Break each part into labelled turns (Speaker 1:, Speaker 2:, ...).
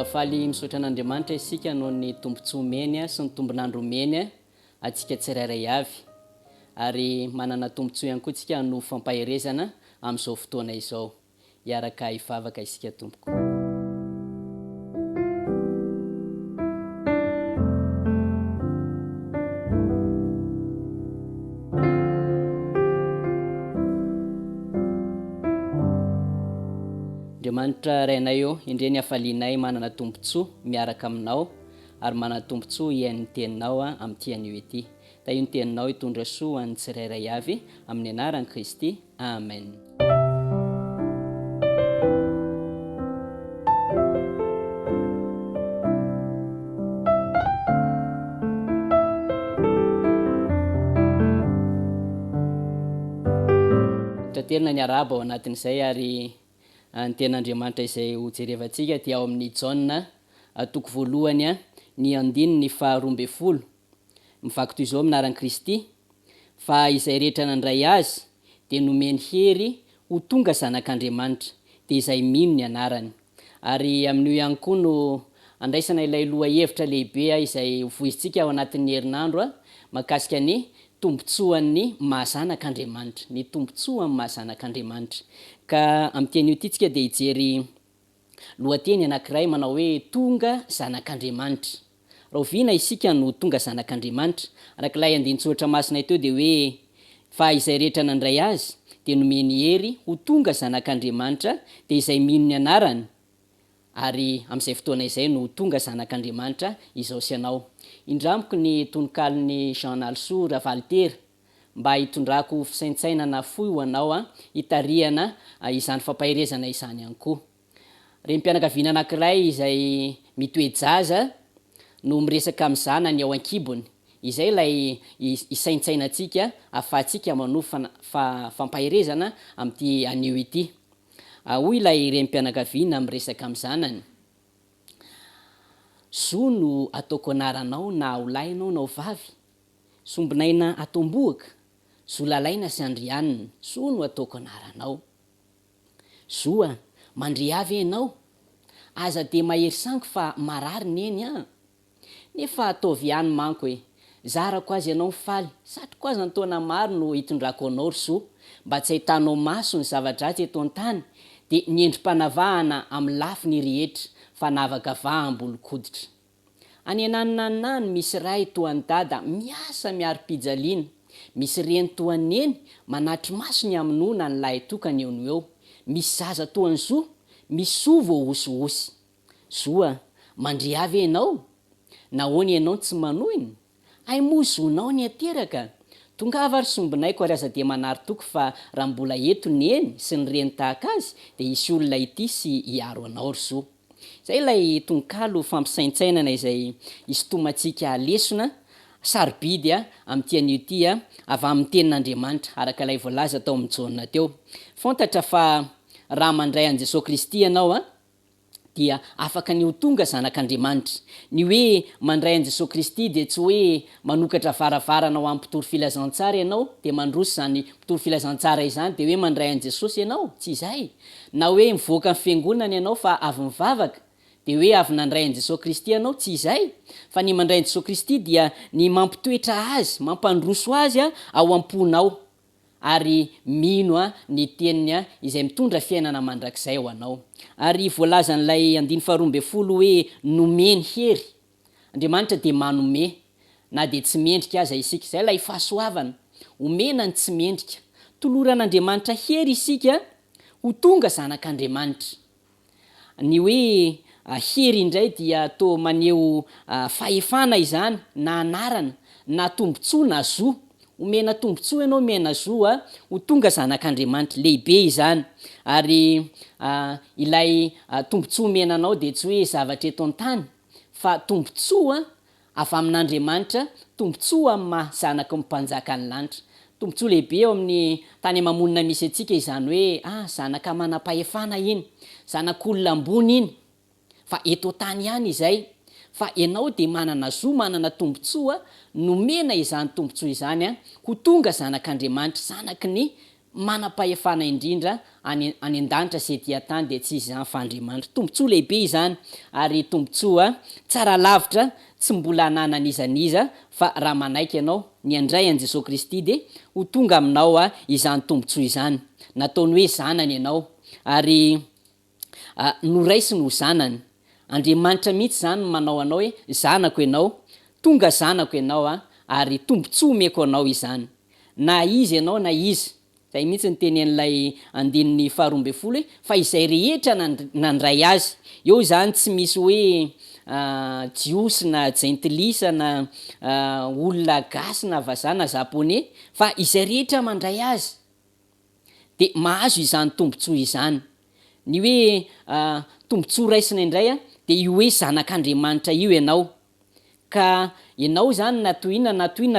Speaker 1: mbola faly misaotra an'Andriamanitra isika noho ny tombontsoa meny sy ny tombonandro meny atsika tsirairay avy ary manana tombontsoa ihany koa tsika no fampaherezana amin'izao fotoana izao. Iaraka ivavaka isika tompoko. Andriamanitra rainay eo, indreny hafalianay manana tombontsoa miaraka aminao ary manana tombontsoa iain'ny teninao amin'ity anio ity. Da io ny teninao hitondra soa ny tsirairay avy amin'ny anaran'i Kristy. Amen. Traterina ny araba ao anatin'izay ary ny ten'Andriamanitra izay ho jerevantsika dia ao amin'ny Jona toko voalohany ny 9:12 mivaky toy izao aminaran'i Kristy fa izay rehetra nandray azy dia nomeny hery ho tonga zanak'Andriamanitra dia izay mino ny anarany. Ary amin'io ihany koa no andraisana ilay loha hevitra lehibe izay voisintsika ao anatin'ny herinandro mahakasika ny tombontsoan'ny mahazanak'Andriamanitra, ny tombontsoan'ny mahazanak'Andriamanitra. Ka amin'ity ity tsika dia hijery lohateny anankiray manao hoe tonga zanak'Andriamanitra. Raha oviana isika no tonga zanak'Andriamanitra, arak'ilay andinitsoatra masinay teo dia hoe fa izay rehetra nandray azy dia nomeny hery ho tonga zanak'Andriamanitra dia izay mino ny anarany. Ary amin'izay fotoana izay no tonga zanak'Andriamanitra izao sy anao. Indramiko ny tononkalon'ny Jona ravalitera mba hitondrako fisaintsainana fohy ho anao hitarihana izany fampaherezana izany ihany koa. Renim-pianakaviana anankiray izay mitoejaza no miresaka amin'ny zanany ao an-kibony. Izay ilay isaintsainantsika ahafahantsika manohy fampaherezana amin'ity anio ity. Hoy ilay renim-pianakaviana miresaka amin'ny zanany: zo no ataoko anaranao na ho lahy ianao na ho vavy, sombinaina atombohaka, zo lalaina sy andrianina, zo no ataoko anaranao. Zo mandre avy ianao, aza dia mahery sangy fa marary neny nefa ataovy ihany manko zarako azy ianao mifaly, satroko azy ny taona maro no hitondrako anao ry zo, mba tsy ahitanao maso ny zava-dratsy eto an-tany dia ny endrim-panavahana amin'ny lafiny rehetra fa navakavaham-bolokoditra. Any ananonanany misy ray toan'ny dada miasa miaro-pijaliana, misy reny toan'ny neny manatry masony aminona ny lahy tokany eo no eo, misy zaza toan'ny zo, misy so voahosihosy. Zo mandre avy ianao, nahoana ianao tsy manohiny? Ay moa zonao ny ateraka, tongava ary sombinaiko ary aza dia manary toko fa raha mbola eto neny sy ny reny tahaka azy dia isy olona ity sy hiaro anao ry zo. Zay ilay tononkalo fampisaintsainana izay isotomantsika lesona sarobidy amin'ity anio ity avy amin'ny tenin'Andriamanitra araka ilay voalaza tao amin'ny Jona teo. Fantatra fa raha mandray an'i Jesosy Kristy ianao dia afaka ny ho tonga zanak'Andriamanitra. Ny hoe mandray an'i Jesosy Kristy dia tsy hoe manokatra varavarana ho amin'ny mpitoro filazantsara ianao dia mandroso zany mpitoro filazantsara izany dia hoe mandray an'i Jesosy ianao, tsy izay. Na hoe mivoaka ny fiangonana ianao fa avy mivavaka dia hoe avy nandray an'i Jesosy Kristy ianao, tsy izay. Fa ny mandray an'i Jesosy Kristy dia ny mampitoetra azy, mampandroso azy ao am-ponao ary mino ny teniny izay mitondra fiainana mandrakizay ho anao. Ary voalazan'ilay 12 hoe nomeny hery. Andriamanitra dia manome na dia tsy mendrika aza isika, izay ilay fahasoavana, omena ny tsy mendrika. Toloran'Andriamanitra hery isika ho tonga zanak'Andriamanitra. Ny hoe hery indray dia toa maneho fahefana izany na anarana na tombontsoa na zo. Omena tombontsoa ianao, omena zo ho tonga zanak'Andriamanitra, lehibe izany. Ary ilay tombontsoa omenanao dia tsy hoe zavatra eto an-tany fa tombontsoa avy amin'Andriamanitra, tombontsoa amin'ny mahazanaky ny mpanjaka ny lanitra. Tombontsoa lehibe eo amin'ny tany amamonina misy antsika izany hoe zanaka manam-pahefana iny, zanak'olona ambony iny, fa eto an-tany ihany izay. Fa ianao dia manana zo, manana tombontsoa, nomena izany tombontsoa izany ho tonga zanak'Andriamanitra, zanaky ny manam-pahefana indrindra any an-danitra sy ety tany de tsy izy zany fa Andriamanitra. Tombontsoa lehibe izany ary tombontsoa tsara lavitra tsy mbola ananan'izaniza fa raha manaiky ianao ny andray an Jesosy Kristy de ho tonga aminao izany tombontsoa izany. Nataony hoe zanany ianao ary noraisiny ho zanany. Andriamanitra mihitsy zany manao anao hoe zanako ianao, tonga zanako ianao ary tombontsoa omeko anao izany. Na izy ianao na izy. Zay mihitsy ny teny an'ilay andininy 12 hoe fa izay rehetra nandray azy. Eo zany tsy misy hoe jiosy na jentilisa na olona gasy na vazaha na japonais fa izay rehetra mandray azy de mahazo izany tombontsoa izany. Ny hoe tombontsoa raisina indray de io hoe zanak'Andriamanitra io ianao. Ka ianao zany na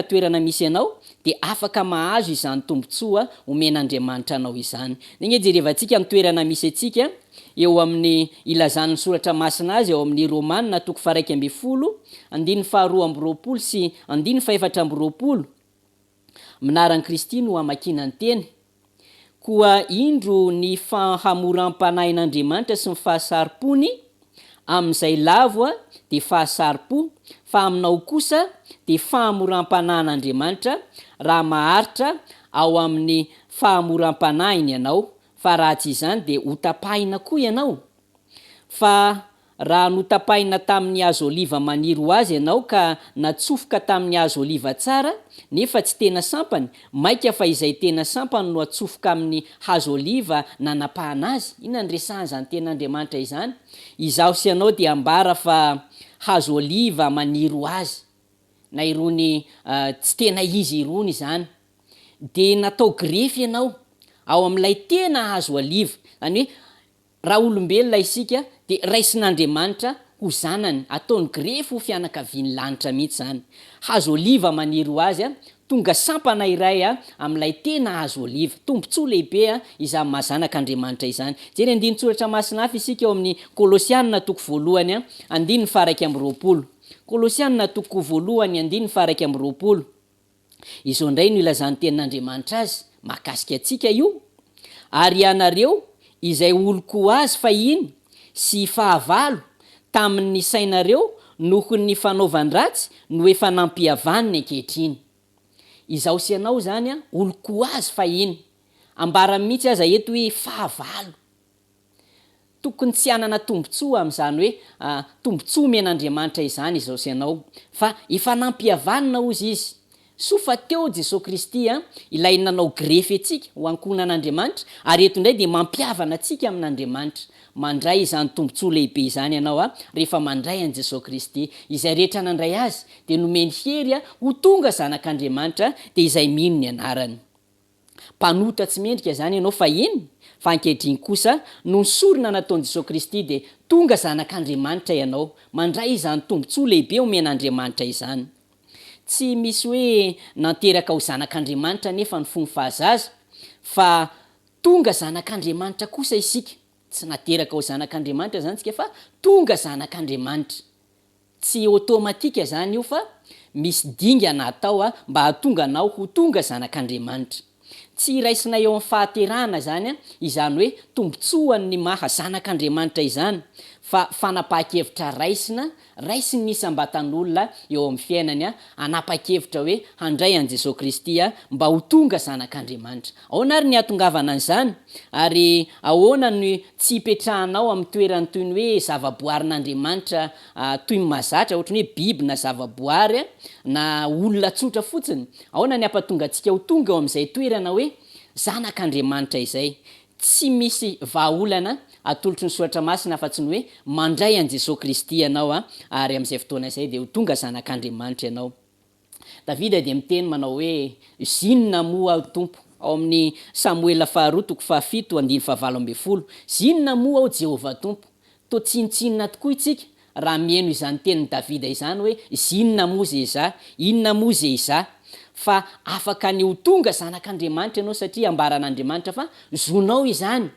Speaker 1: toerana misy ianao de afaka mahazo izany tombontsoa omen'Andriamanitra anao izany. Igny jerevantsika amin'ny toerana misy atsika eo amin'ny ilazan'ny soratra masina azy eo amin'ny Romanina 1:12, 2:20 sy 2:24 minaran'i Kristy no hamakina ny teny. Koa indro ny fahamoram-panahin'Andriamanitra sy ny fahasaripony amin'izay lavo de fahasaripo, fa aminao kosa de fahamoram-panahin'Andriamanitra raha maharitra ao amin'ny fahamoram-panahiny ianao, fa raha tsy izany de ho tapahina koa ianao. Fa raha notapahina tamin'ny hazo oliva maniry ho azy ianao ka natsofoka tamin'ny hazo oliva tsara nefa tsy tena sampany, maika fa izay tena sampany no atsofoka amin'ny hazo oliva nanapahana azy. Inona ny resahana zany ten'Andriamanitra izany? Izaho sy ianao de ambara fa hazo oliva maniry ho azy, na irony tsy tena izy irony zany. De natao grefy ianao ao amin'ilay tena hazo oliva. Zany hoe raha olombelona isika de raisin'Andriamanitra ho zanany, ataony grefy ho fianakavian'ny lanitra mihitsy zany. Hazo oliva maniry ho azy tonga sampana iray amin'ilay tena hazo oliva. Tombontsoa lehibe izany mahazanak'Andriamanitra izany. Jery andinin-tsoratra masina hafa isika eo amin'ny Kolosianina 1:20, 2:20. Kolosianina 1:20, 2:20. Izo indray no ilazan'ny tenin'Andriamanitra azy mahakasika atsika io. Ary ianareo izay oloko azy fahiny sy fahavalo tamin'ny sainareo noho ny fanaovan-dratsy no efa nampihavaniny ankehitriny. Izaho sy ianao zany oloko azy fahiny. Ambara mihitsy aza eto hoe fahavalo. Tokony tsy hanana tombontsoa amin'izany hoe tombontsoa omen'Andriamanitra izany izaho sy ianao, fa efa nampihavanina ozy izy. Sofa teo Jesosy Kristy ilay nanao grefy atsika ho ankonan'Andriamanitra, ary eto indray de mampihavana atsika amin'Andriamanitra. Mandray izany tombontsoa lehibe izany ianao rehefa mandray an Jesosy Kristy. Izay rehetra nandray azy de nomeny hery ho tonga zanak'Andriamanitra de izay mino ny anarany. Mpanota tsy mendrika zany ianao fa iny, fa ankehitriny kosa no sorona nataon'i Jesosy Kristy de tonga zanak'Andriamanitra ianao. Mandray izany tombontsoa lehibe omen'Andriamanitra izany. Tsy misy hoe nanteraka ho zanak'Andriamanitra nefa ny fomba fahazaza, fa tonga zanak'Andriamanitra kosa isika. Tsy nateraka ho zanak'Andriamanitra zany tsika fa tonga zanak'Andriamanitra. Tsy automatika zany io fa misy dingana atao mba hahatonga anao ho tonga zanak'Andriamanitra. Tsy raisina eo amin'ny fahaterahana zany izany hoe tombontsoan'ny maha zanak'Andriamanitra izany, fa fanapahakevitra raisiny isam-batan'olona eo amin'ny fiainany anapa-kevitra hoe handray an Jesosy Kristy mba ho tonga zanak'Andriamanitra. Ahoana ary ny atongavana an'izany? Ary ahoana ny tsy hipetrahanao amin'ny toerany toy ny hoe zavaboarin'Andriamanitra toy ny mahazatra, ohatrany hoe biby na zavaboary na olona tsotra fotsiny? Ahoana ny ampatonga antsika ho tonga eo amin'izay toerana hoe zanak'Andriamanitra izay? Tsy misy vahaolana atolotry ny soratra masina fa tsy ny hoe mandray an Jesosy Kristy ianao ary amin'izay fotoana izay de ho tonga zanak'Andriamanitra ianao. Davida de miteny manao hoe zinona moa aho tompo, ao amin'ny Samuela 2:7-7. Zinona moa aho Jehovah tompo, to tsinitsinina tokoa itsika raha mieno izany tenin'ny Davida izany hoe zinona moa zay za, inona moa zay za. Fa afaka ny ho tonga zanak'Andriamanitra ianao satria ambaran'Andriamanitra fa zonao izany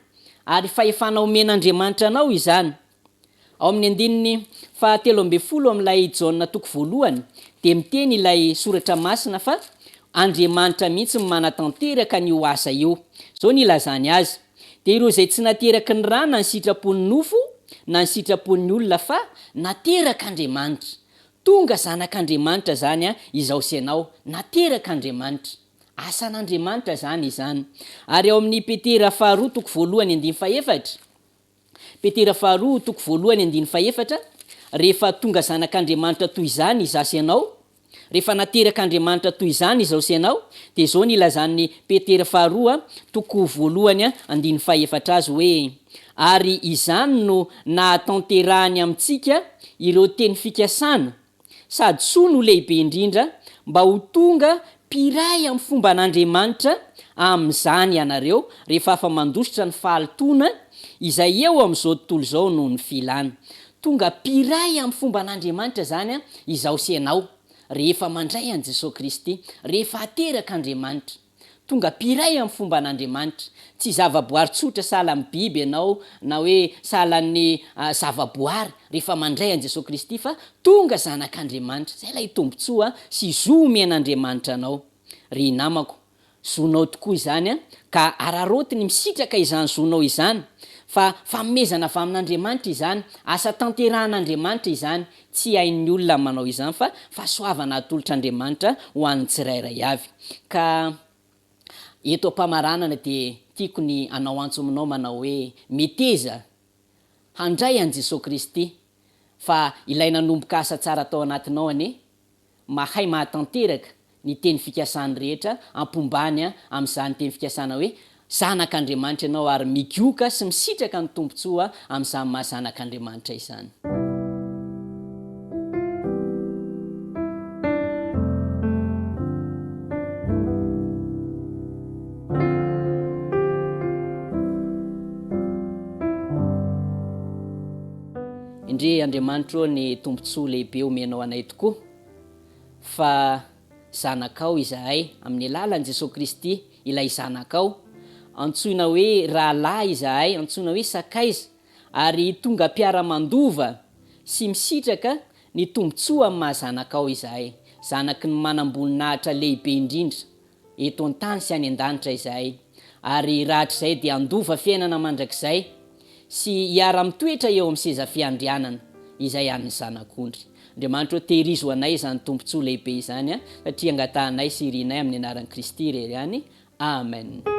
Speaker 1: ary fa efa naomen'Andriamanitra anao izany. Ao amin'ny andininy 13 amin'ilay Jona 1 de miteny ilay soratra masina fa Andriamanitra mihitsy manatanteraka ny ho asa io. zao ny ilazany azy. De ireo zay tsy nateraky ny rà na ny sitrapon'ny nofo na ny sitrapon'ny olona fa naterak'Andriamanitra. Tonga zanak'Andriamanitra zany a izao sianao, naterak'Andriamanitra. Asan'Andriamanitra zany izany. Ary ao amin'ny Petera 2:1-4, Petera 2:1-4, rehefa tonga zanak'Andriamanitra toy izany izasy ianao, rehefa naterak'Andriamanitra toy izany izao sianao, de zao ny ilazan'ny Petera 2:1-5 azy hoe: ary izany no nahatanterahany amintsika ireo teny fikasana sady soa no lehibe indrindra mba ho tonga piray amin'ny fomba an'Andriamanitra amin'izany ianareo rehefa afa mandositra ny fahalitoana izay eo amin'izao tontolo zao no ny filana. Tonga piray amin'ny fomba an'Andriamanitra zany a izao sianao rehefa mandray an' Jesosy Kristy, rehefa aterak'Andriamanitra. Tonga piray amin'ny fomba an'Andriamanitra. Tsy zavaboary tsotra sahala amin'ny biby ianao na hoe sahala ny zavaboary rehefa mandray an' Jesosy Kristy fa tonga zanak'Andriamanitra. Zay lay tombontsoa sy zo omen'Andriamanitra anao. Ry namako, zonao tokoa izany a, ka ararotiny misitraka izany zonao izany, fa fanomezana avy amin'Andriamanitra izany, asa tanterahan'Andriamanitra izany, tsy hain'ny olona manao izany fa fahasoavana atolotr'Andriamanitra ho an'ny tsirairay avy. Ka eto am-pamaranana de tiako ny anao antso aminao manao hoe meteza handray an' Jesosy Kristy, fa ilay nanomboka asa tsara tao anatinao ane, mahay mahatanteraka ny teny fikasany rehetra, ampombany amin'izany teny fikasana hoe zanak'Andriamanitra ianao ary migioka sy misitraka ny tombontsoa amin'izany maha zanak'Andriamanitra izany. Indre Andriamanitra ny tombontsoa lehibe omenao anay tokoa, fa zanakao izahay amin'ny alalan'i Jesosy Kristy, ilay zanakao antsoina hoe rahalahy izahay, antsoina hoe sakaiza, ary tonga mpiara-mandova sy misitraka ny tombontsoa amin'ny mahazanakao izahay, zanaky ny manam-boninahitra lehibe indrindra eto an-tany sy any an-danitra izahay. Ary rahatr'izay dia andova fiainana mandrakizay sy hiara-mitoetra eo amin'ny seza fiandrianana izay an'ny zanak'ondry. Andriamanitra tehirizo anay izany tombontsoa lehibe izany satria angatahanay sy irianay amin'ny anaran'i Kristy irery ihany. Amen.